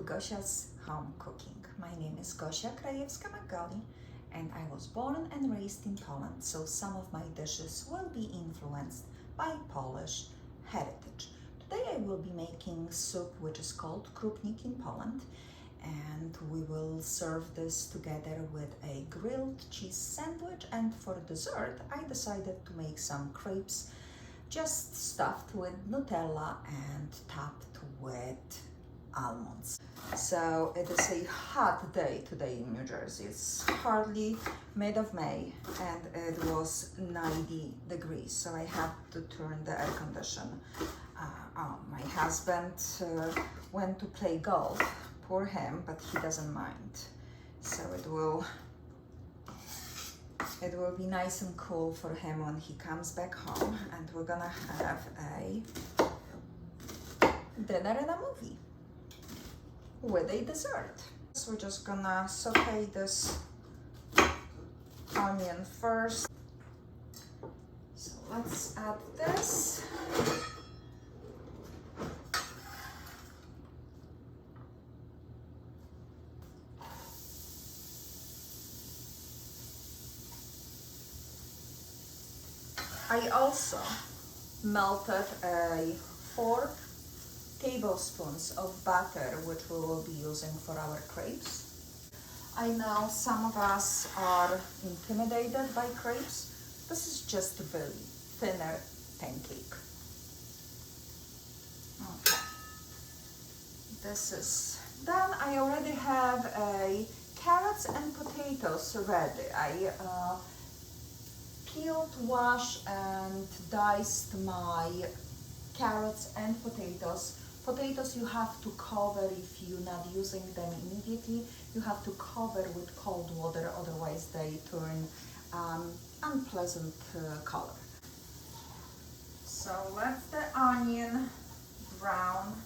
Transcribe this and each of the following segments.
Gosia's Home Cooking. My name is Gosia Krajewska-Magali and I was born and raised in Poland, so some of my dishes will be influenced by Polish heritage. Today I will be making soup which is called krupnik in Poland, and we will serve this together with a grilled cheese sandwich, and for dessert I decided to make some crepes just stuffed with Nutella and topped with almonds. So it is a hot day today in New Jersey. It's hardly mid of May and it was 90 degrees, so I had to turn the air condition on. My husband went to play golf, poor him, but he doesn't mind. So it will be nice and cool for him when he comes back home, and we're gonna have a dinner and a movie with a dessert. So we're just gonna saute this onion first. So let's add this. I also melted 4 tablespoons of butter, which we will be using for our crepes. I know some of us are intimidated by crepes. This is just a very thinner pancake. Okay, this is done. I already have carrots and potatoes ready. I peeled, washed, and diced my carrots and potatoes. Potatoes you have to cover if you're not using them immediately. You have to cover with cold water, otherwise they turn unpleasant color. So let the onion brown.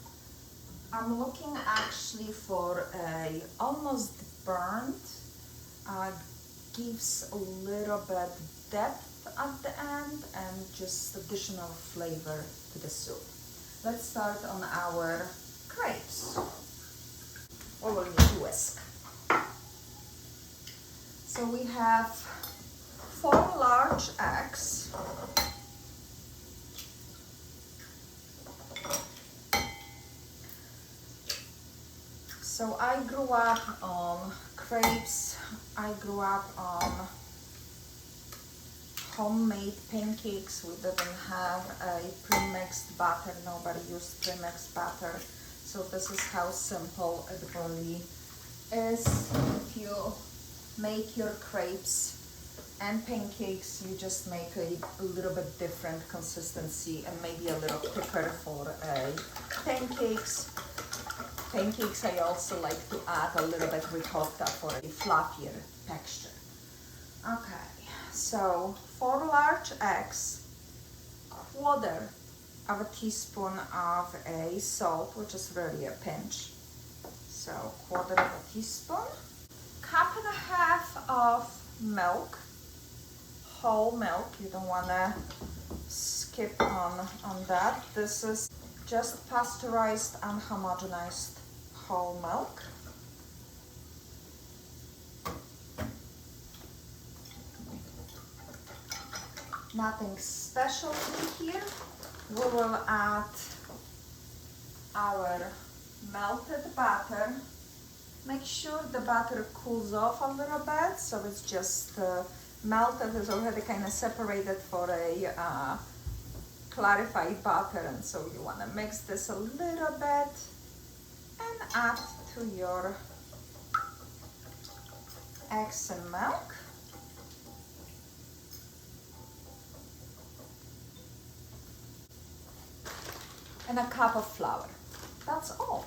I'm looking actually for a almost burnt. Gives a little bit depth at the end and just additional flavor to the soup. Let's start on our crepes. We will need whisk. So we have 4 large eggs. So I grew up on crepes. I grew up on homemade pancakes. We didn't have a pre-mixed batter. Nobody used pre-mixed batter. So this is how simple it really is. If you make your crepes and pancakes, you just make a little bit different consistency and maybe a little quicker for pancakes. Pancakes I also like to add a little bit ricotta for a fluffier texture. Okay, so 4 large eggs, 1/4 of a teaspoon of a salt, which is really a pinch. So 1/4 of a teaspoon, 1.5 cups of milk, whole milk. You don't want to skip on that. This is just pasteurized and homogenized whole milk. Nothing special in here. We will add our melted butter. Make sure the butter cools off a little bit, so it's just melted, is already kind of separated for a clarified butter, and so you want to mix this a little bit and add to your eggs and milk. And a cup of flour. That's all.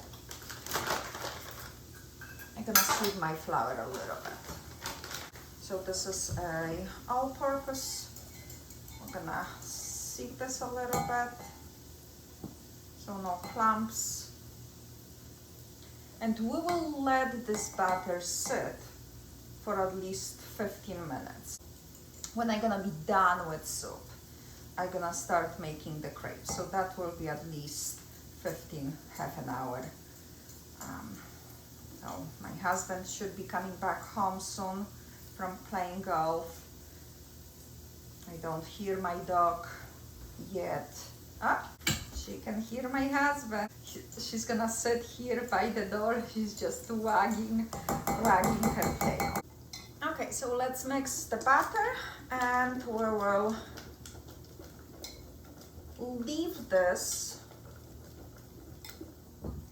I'm gonna sweeten my flour a little bit. So this is a all-purpose. We're gonna seep this a little bit so no clumps. And we will let this batter sit for at least 15 minutes. When I'm gonna be done with soup, I'm gonna start making the crepes. So that will be at least 15, half an hour Oh, my husband should be coming back home soon from playing golf. I don't hear my dog yet. Ah, she can hear my husband. She's gonna sit here by the door. She's just wagging her tail. Okay, so let's mix the batter and we will leave this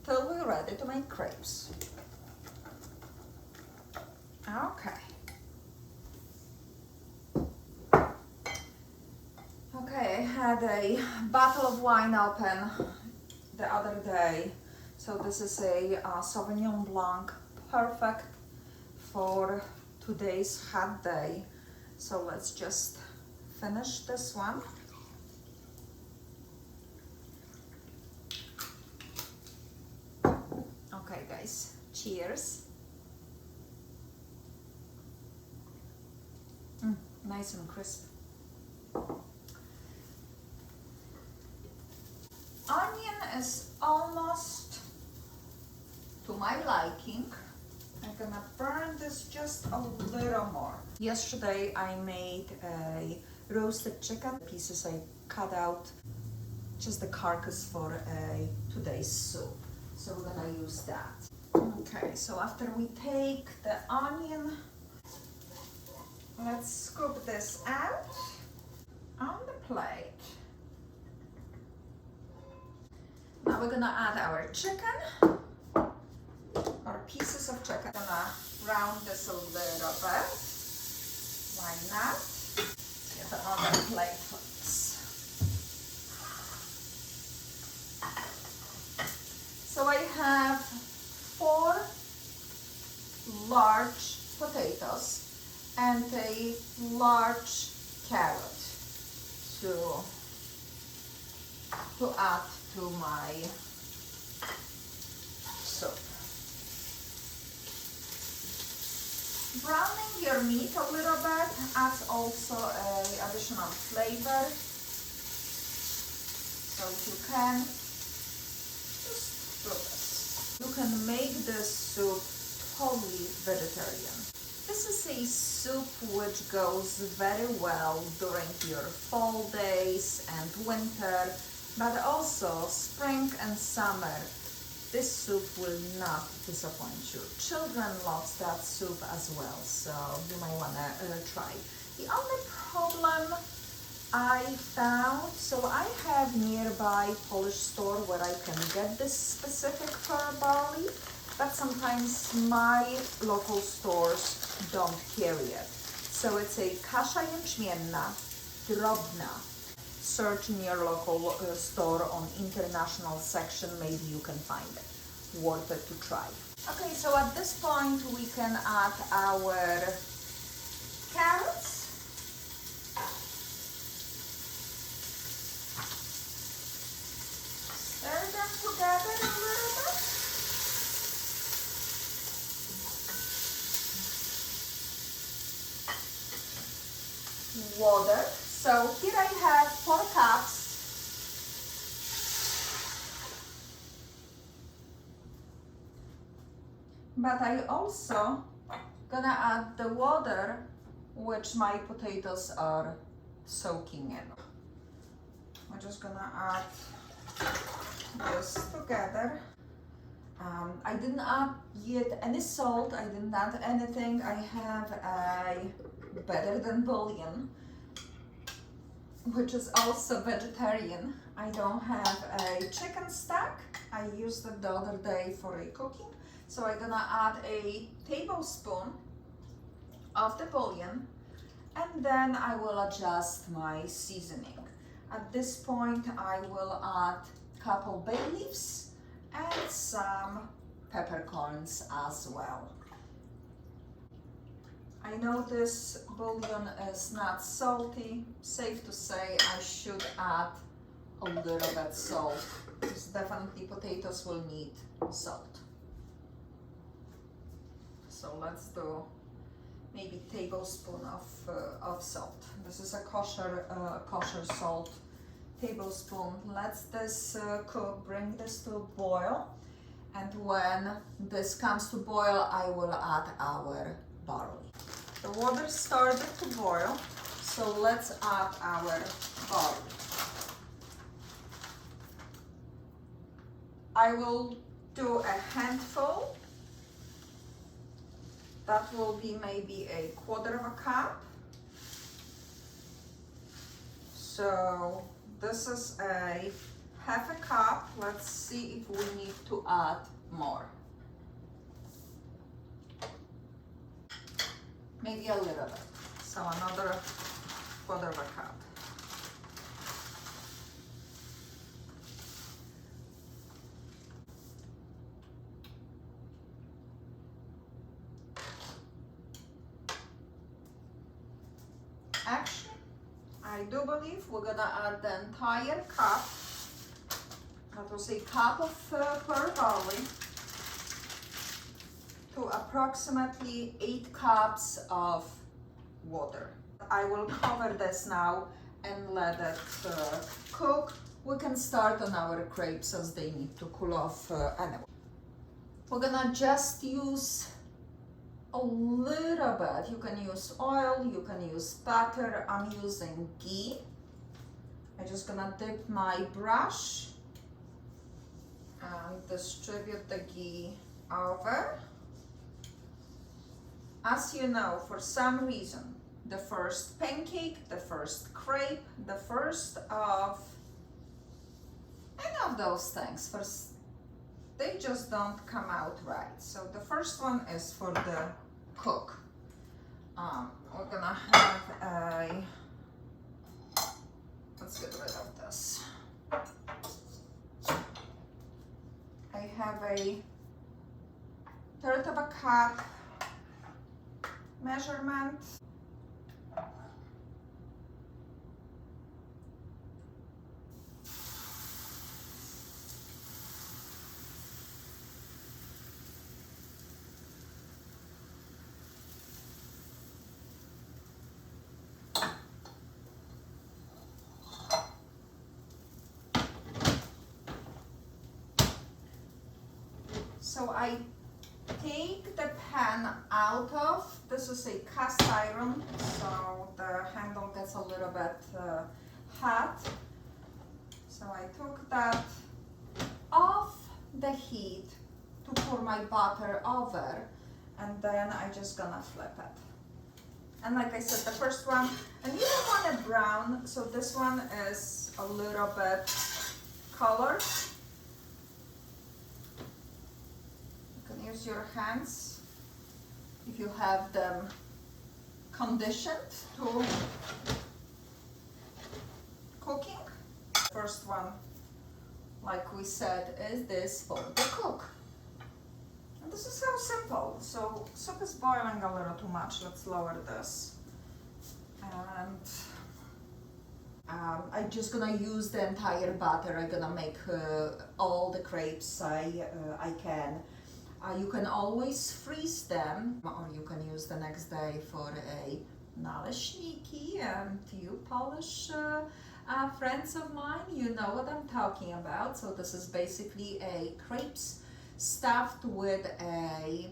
till we're ready to make crepes. Okay. Okay, I had a bottle of wine open the other day. So this is a Sauvignon Blanc, perfect for today's hot day. So let's just finish this one. Okay guys, cheers. Nice and crisp. Onion is almost to my liking. I'm gonna burn this just a little more. Yesterday I made a roasted chicken. Pieces I cut out, just the carcass for today's soup. So we're gonna use that. Okay, so after we take the onion, let's scoop this out on the plate. Now we're gonna add our chicken, or pieces of chicken. I'm gonna round this a little bit, like that. Get another plate for this. So I have 4 large potatoes and a large carrot to add to my soup. Browning your meat a little bit adds also a additional flavor. So if you can, just do this. You can make this soup totally vegetarian. This is a soup which goes very well during your fall days and winter, but also spring and summer. This soup will not disappoint you. Children love that soup as well, so you might want to try. The only problem I found, so I have nearby Polish store where I can get this specific for barley, but sometimes my local stores don't carry it. So it's a kasza jęczmienna, drobna. Search in your local store on international section, maybe you can find it. Worth it to try. Okay, so at this point we can add our carrots. Stir them together a little bit. Water. So here I have 4 cups. But I also gonna add the water which my potatoes are soaking in. We're just gonna add this together. I didn't add yet any salt, I didn't add anything. I have a better than bouillon, which is also vegetarian. I don't have a chicken stock. I used it the other day for a cooking. So I'm gonna add a tablespoon of the bouillon, and then I will adjust my seasoning. At this point, I will add a couple bay leaves and some peppercorns as well. I know this bouillon is not salty. Safe to say I should add a little bit salt, because definitely potatoes will need salt. So let's do maybe tablespoon of salt. This is a kosher salt, tablespoon. Let this cook, bring this to a boil, And when this comes to boil, I will add our barley. The water started to boil, so let's add our barley. I will do a handful. That will be maybe a quarter of a cup. So this is a half a cup. Let's see if we need to add more. Maybe a little bit. So another quarter of a cup. Actually, I do believe we're gonna add the entire cup. That was a cup of pearl barley to approximately 8 cups of water. I will cover this now and let it cook. We can start on our crepes as they need to cool off anyway. We're gonna just use a little bit. You can use oil, you can use butter. I'm using ghee. I'm just gonna dip my brush and distribute the ghee over. As you know, for some reason, the first pancake, the first crepe, the first of any of those things, they just don't come out right. So the first one is for the cook. We're gonna have a, let's get rid of this. I have a third of a cup measurement. So I take the pan out of, this is a cast iron, so the handle gets a little bit hot. So I took that off the heat to pour my butter over, and then I just gonna flip it. And like I said, the first one, and you don't want it brown, so this one is a little bit colored. Use your hands if you have them conditioned to cooking. First one, like we said, is this for the cook. And this is so simple. So soup is boiling a little too much. Let's lower this. And I'm just gonna use the entire batter. I'm gonna make all the crepes I can. You can always freeze them, or you can use the next day for a naleśniki. And you Polish friends of mine, you know what I'm talking about. So this is basically a crepes stuffed with a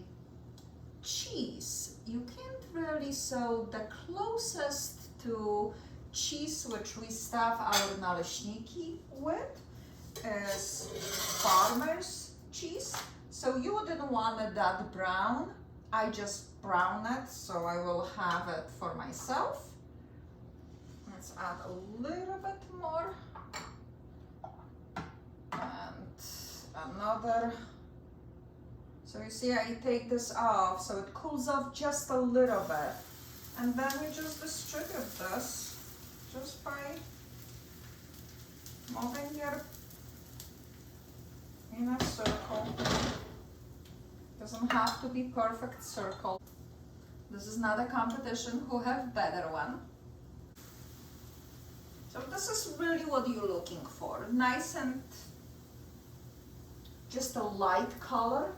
cheese. You can't really, so the closest to cheese which we stuff our naleśniki with is farmer's cheese. So you wouldn't want it that brown. I just brown it, so I will have it for myself. Let's add a little bit more. And another. So you see, I take this off, so it cools off just a little bit. And then we just distribute this just by moving your in a circle. Doesn't have to be perfect circle. This is not a competition who have better one. So this is really what you're looking for. Nice and just a light color.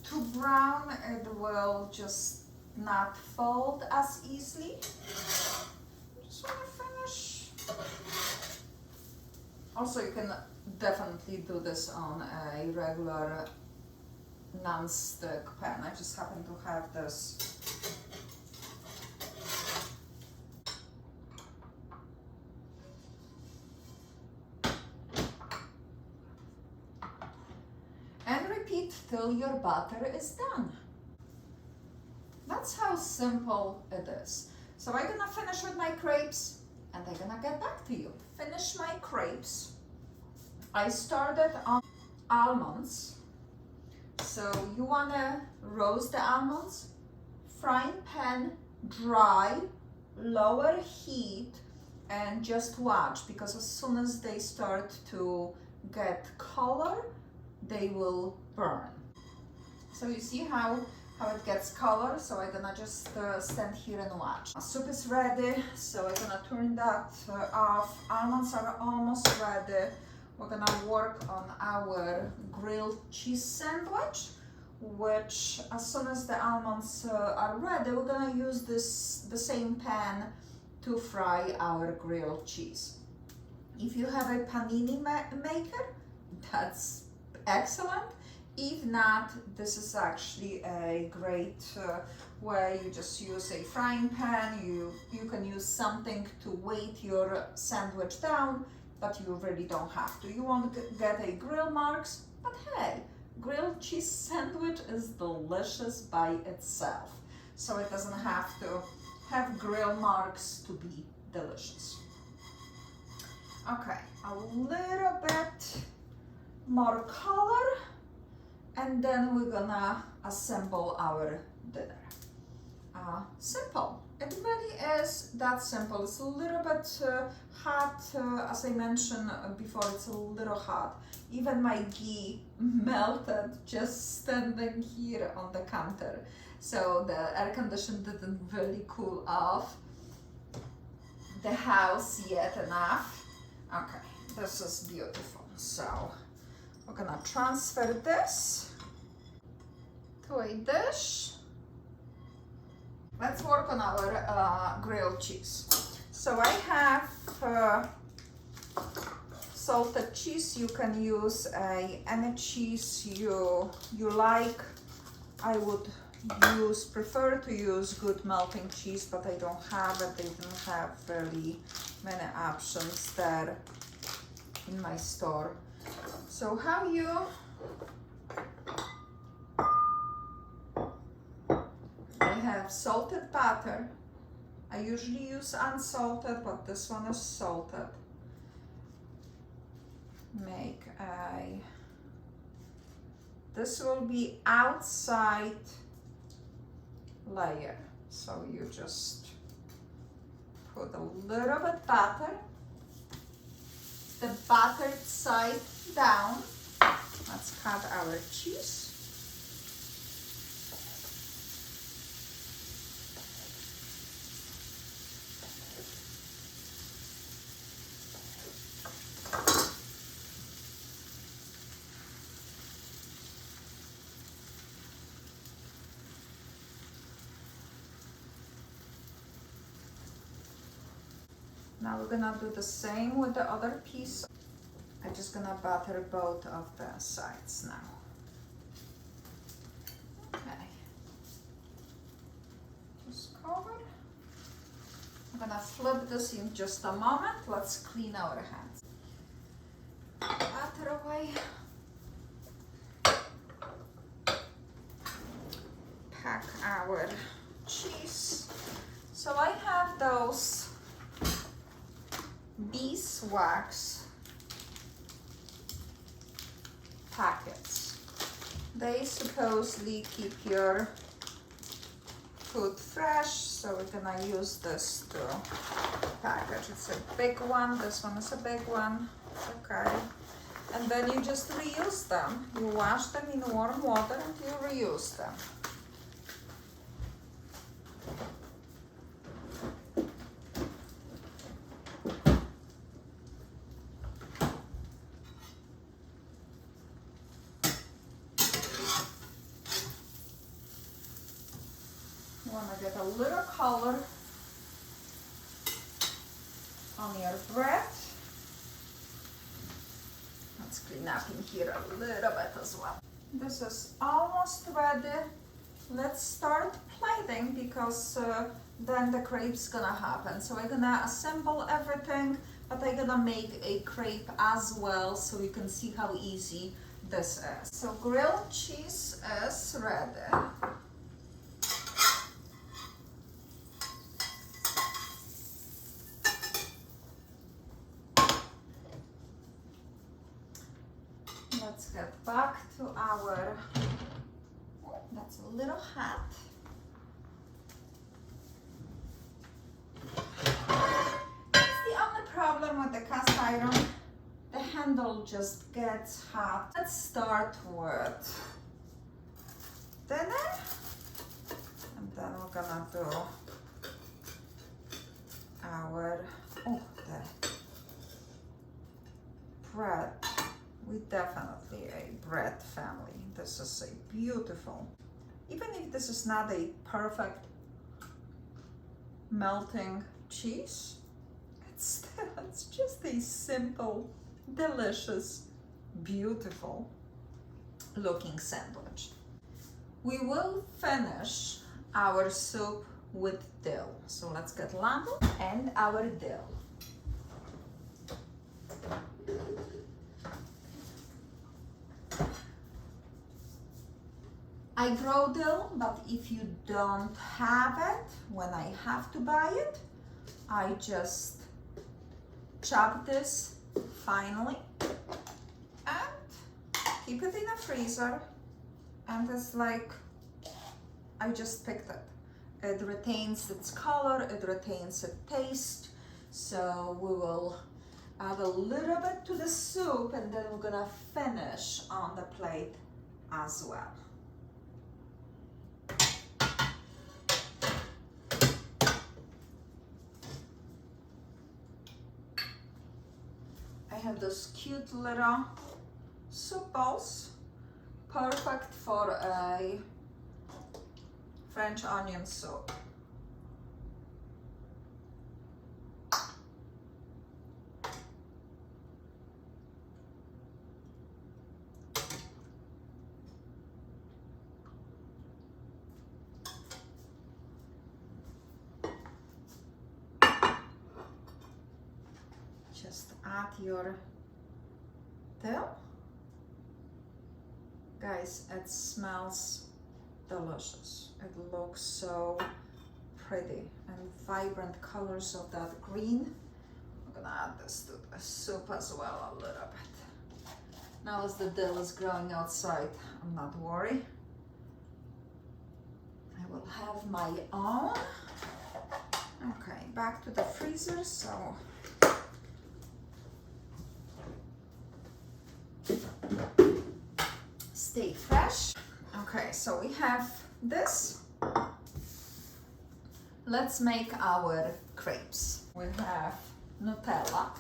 Too brown, it will just not fold as easily. Just want to finish a Also, you can definitely do this on a regular non-stick pan. I just happen to have this. And repeat till your batter is done. That's how simple it is. So I'm gonna finish with my crepes and I'm gonna get back to you. Finish my crepes. I started on almonds. So you wanna roast the almonds, frying pan, dry, lower heat, and just watch, because as soon as they start to get color, they will burn. So you see how it gets color. So I'm gonna just stand here and watch. Soup is ready, so I'm gonna turn that off. Almonds are almost ready. We're gonna work on our grilled cheese sandwich, which as soon as the almonds are ready, we're gonna use the same pan to fry our grilled cheese. If you have a panini maker, that's excellent. If not, this is actually a great way. You just use a frying pan. You can use something to weight your sandwich down, but you really don't have to. You won't get a grill marks, but hey, grilled cheese sandwich is delicious by itself. So it doesn't have to have grill marks to be delicious. Okay, a little bit more color, and then we're gonna assemble our dinner. Simple. It really is that simple. It's a little bit hot, as I mentioned before, it's a little hot. Even my ghee melted just standing here on the counter. So the air conditioner didn't really cool off the house yet enough. Okay, this is beautiful. So we're gonna transfer this to a dish. Let's work on our grilled cheese. So I have salted cheese. You can use any cheese you like. I would prefer to use good melting cheese, but I don't have it. They don't have really many options there in my store. So how you have salted butter. I usually use unsalted, but this one is salted. This will be outside layer. So you just put a little bit butter, the buttered side down. Let's cut our cheese. Now we're gonna do the same with the other piece. I'm just gonna butter both of the sides now. Okay. Just cover. I'm gonna flip this in just a moment. Let's clean our hands. Butter away. Pack our cheese. So I have those beeswax packets. They supposedly keep your food fresh, so we're gonna use this to package. It's a big one. This one is a big one. Okay. And then you just reuse them. You wash them in warm water and you reuse them. You want to get a little color on your bread. Let's clean up in here a little bit as well. This is almost ready. Let's start plating because then the crepe's gonna happen. So I'm gonna assemble everything, but I'm gonna make a crepe as well so you can see how easy this is. So grilled cheese is ready. Let's get back to our, oh, that's a little hot. That's the only problem with the cast iron. The handle just gets hot. Let's start with dinner. And then we're gonna do our, oh, the bread. We definitely a bread family. This is a beautiful, even if this is not a perfect melting cheese, it's just a simple, delicious, beautiful looking sandwich. We will finish our soup with dill. So let's get lamb and our dill. I grow dill, but if you don't have it, when I have to buy it, I just chop this finely and keep it in the freezer. And it's like, I just picked it. It retains its color, it retains its taste. So we will add a little bit to the soup and then we're gonna finish on the plate as well. I have those cute little soup bowls, perfect for a French onion soup. Just add your dill. Guys, it smells delicious. It looks so pretty and vibrant colors of that green. I'm gonna add this to the soup as well a little bit. Now as the dill is growing outside, I'm not worried. I will have my own. Okay, back to the freezer. So stay fresh. Okay, so we have this. Let's make our crepes. We have Nutella.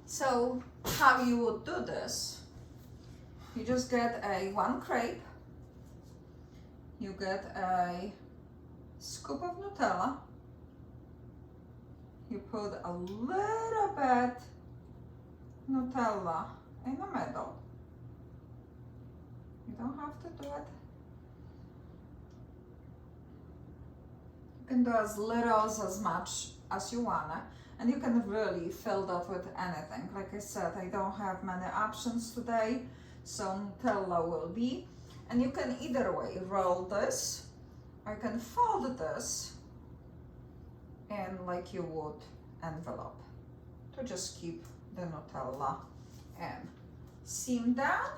So how you would do this, you just get one crepe, you get a scoop of Nutella, you put a little bit Nutella in the middle. You don't have to do it. You can do as little as much as you wanna, and you can really fill that with anything. Like I said, I don't have many options today, so Nutella will be. And you can either way roll this, or you can fold this in like you would envelope to just keep the Nutella in. Seam down,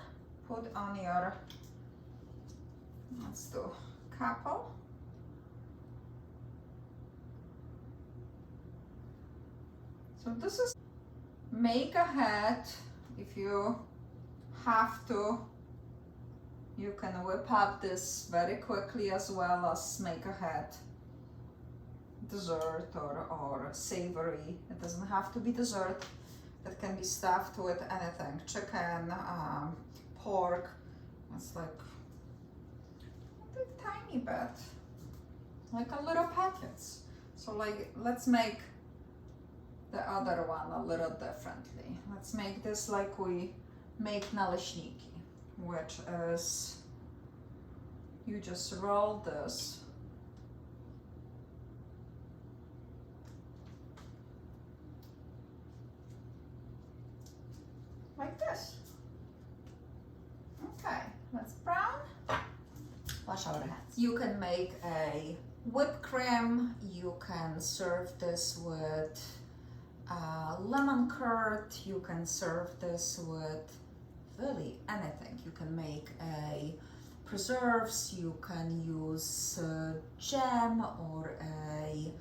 put on your, let's do a couple. So this is, make ahead. If you have to, you can whip up this very quickly as well as make ahead dessert or savory. It doesn't have to be dessert. It can be stuffed with anything, chicken, pork. It's like a tiny bit, like a little packets. So like, let's make the other one a little differently. Let's make this like we make naleśniki, which is you just roll this like this. Okay, let's brown. Wash our hands. You can make a whipped cream. You can serve this with lemon curd. You can serve this with really anything. You can make a preserves. You can use jam or a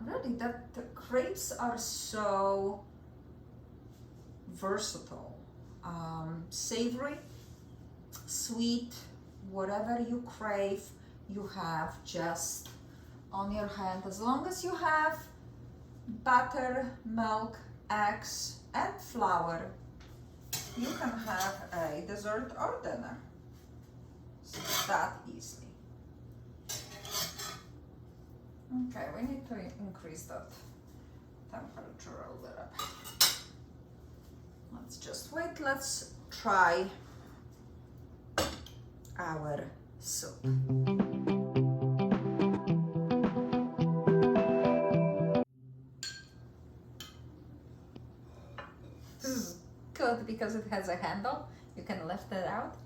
really that the crepes are so versatile. Savory, sweet, whatever you crave, you have just on your hand. As long as you have butter, milk, eggs, and flour, you can have a dessert or dinner. So that easily. Okay, we need to increase that temperature a little bit. Let's just wait. Let's try our soup. This is good because it has a handle. You can lift it out.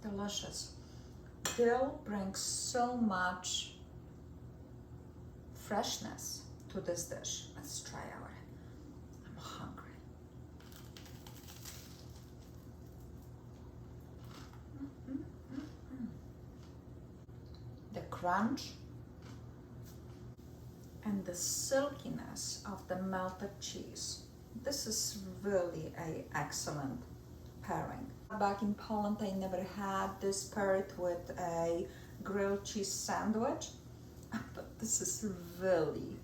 Delicious. Dill brings so much freshness to this dish. Let's try our. I'm hungry. The crunch and the silkiness of the melted cheese. This is really an excellent pairing. Back in Poland, I never had this paired with a grilled cheese sandwich, but this is really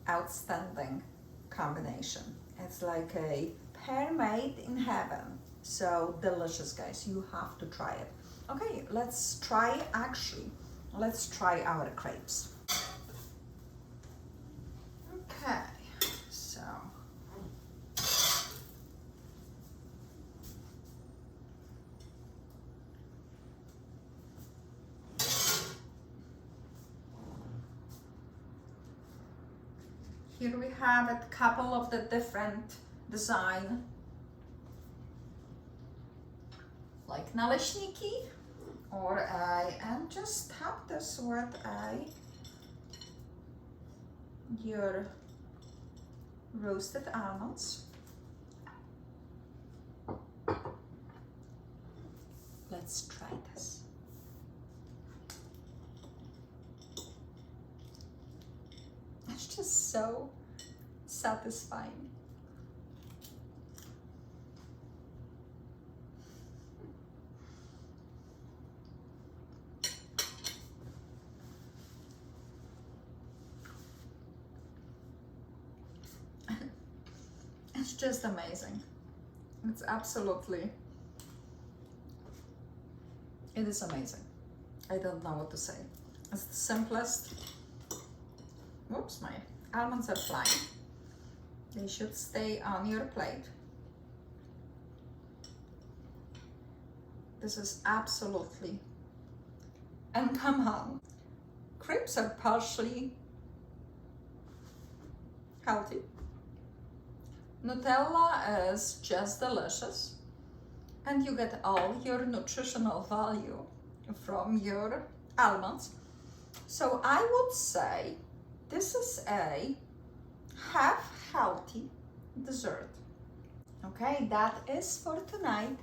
outstanding combination. It's like a pair made in heaven. So delicious, guys. You have to try it. Okay, let's try our crepes. Okay, so here we have a couple of the different design, like naleśniki, or and just top this with your roasted almonds. Let's try this. It's just so satisfying. It's just amazing. It's absolutely, it is amazing. I don't know what to say. It's the simplest. Whoops, my almonds are flying. They should stay on your plate. This is absolutely, and come on, crepes are partially healthy. Nutella is just delicious, and you get all your nutritional value from your almonds. So I would say this is a half healthy dessert. Okay, that is for tonight.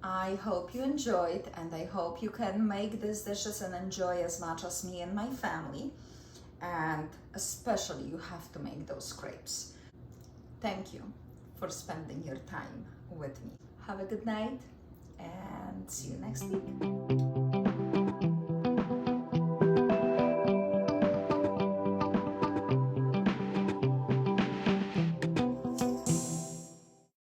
I hope you enjoyed, and I hope you can make these dishes and enjoy as much as me and my family. And especially you have to make those crepes. Thank you for spending your time with me. Have a good night and see you next week.